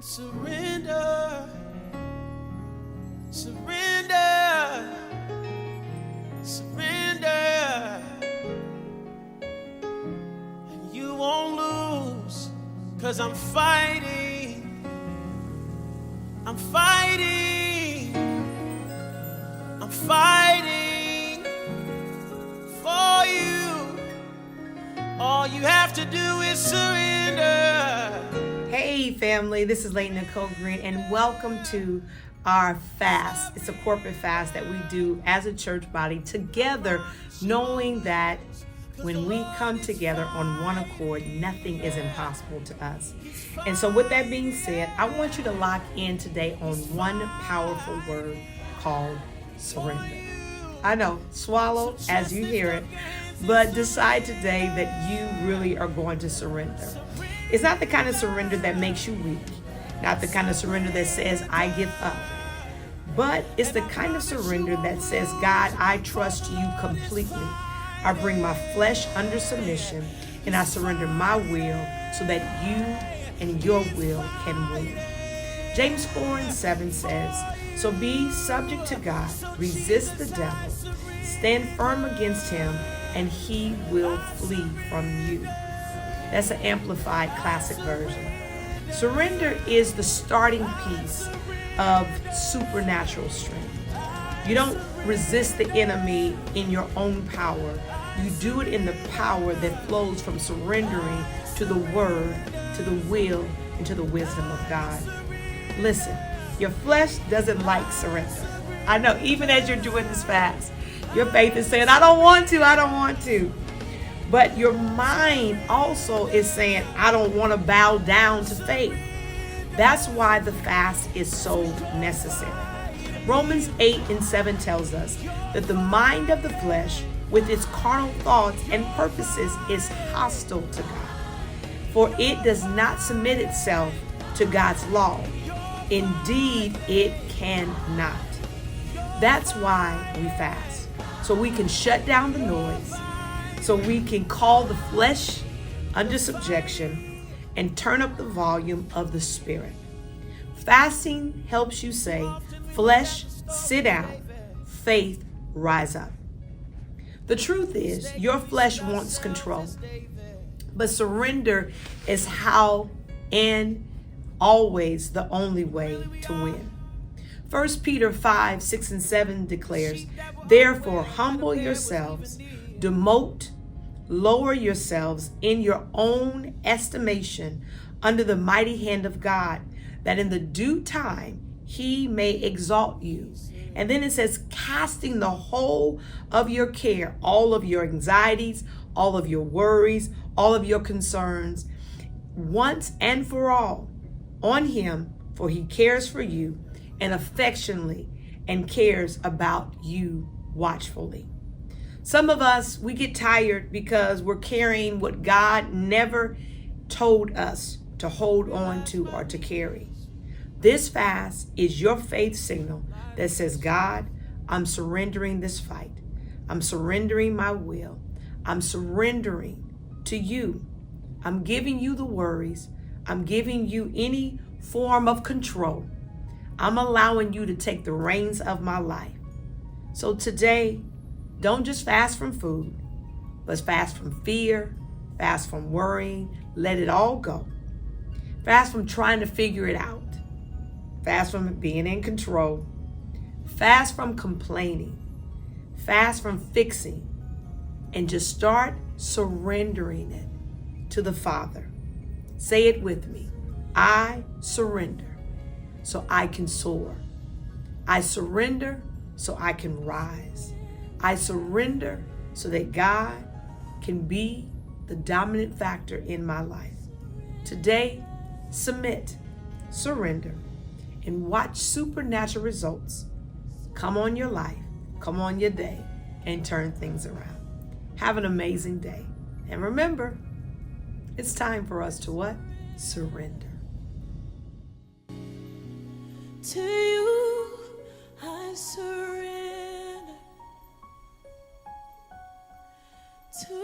Surrender, surrender, surrender, and you won't lose, 'cause I'm fighting, I'm fighting, I'm fighting for you. All you have to do is surrender. Hey family, this is Lady Nicole Green and welcome to our fast. It's a corporate fast that we do as a church body together, knowing that when we come together on one accord, nothing is impossible to us. And so with that being said, I want you to lock in today on one powerful word called surrender. I know, swallow as you hear it, but decide today that you really are going to surrender. It's not the kind of surrender that makes you weak, not the kind of surrender that says, I give up. But it's the kind of surrender that says, God, I trust you completely. I bring my flesh under submission and I surrender my will so that you and your will can win. James 4:7 says, so be subject to God, resist the devil, stand firm against him, and he will flee from you. That's an amplified classic version. Surrender is the starting piece of supernatural strength. You don't resist the enemy in your own power. You do it in the power that flows from surrendering to the word, to the will, and to the wisdom of God. Listen, your flesh doesn't like surrender. I know, even as you're doing this fast, your faith is saying, I don't want to. But your mind also is saying, I don't want to bow down to faith. That's why the fast is so necessary. Romans 8:7 tells us that the mind of the flesh with its carnal thoughts and purposes is hostile to God. For it does not submit itself to God's law. Indeed, it cannot. That's why we fast. So we can shut down the noise. So we can call the flesh under subjection and turn up the volume of the spirit. Fasting helps you say, flesh, sit down, faith, rise up. The truth is, your flesh wants control, but surrender is how and always the only way to win. 1 Peter 5:6-7 declares, therefore humble yourselves, demote, lower yourselves in your own estimation under the mighty hand of God, that in the due time he may exalt you. And then it says, casting the whole of your care, all of your anxieties, all of your worries, all of your concerns, once and for all on him, for he cares for you and affectionately and cares about you watchfully. Some of us, we get tired because we're carrying what God never told us to hold on to or to carry. This fast is your faith signal that says, God, I'm surrendering this fight. I'm surrendering my will. I'm surrendering to you. I'm giving you the worries. I'm giving you any form of control. I'm allowing you to take the reins of my life. So today, don't just fast from food, but fast from fear, fast from worrying. Let it all go. Fast from trying to figure it out. Fast from being in control. Fast from complaining. Fast from fixing. And just start surrendering it to the Father. Say it with me. I surrender so I can soar. I surrender so I can rise. I surrender so that God can be the dominant factor in my life. Today, submit, surrender, and watch supernatural results come on your life, come on your day, and turn things around. Have an amazing day. And remember, it's time for us to what? Surrender. To you, I surrender. To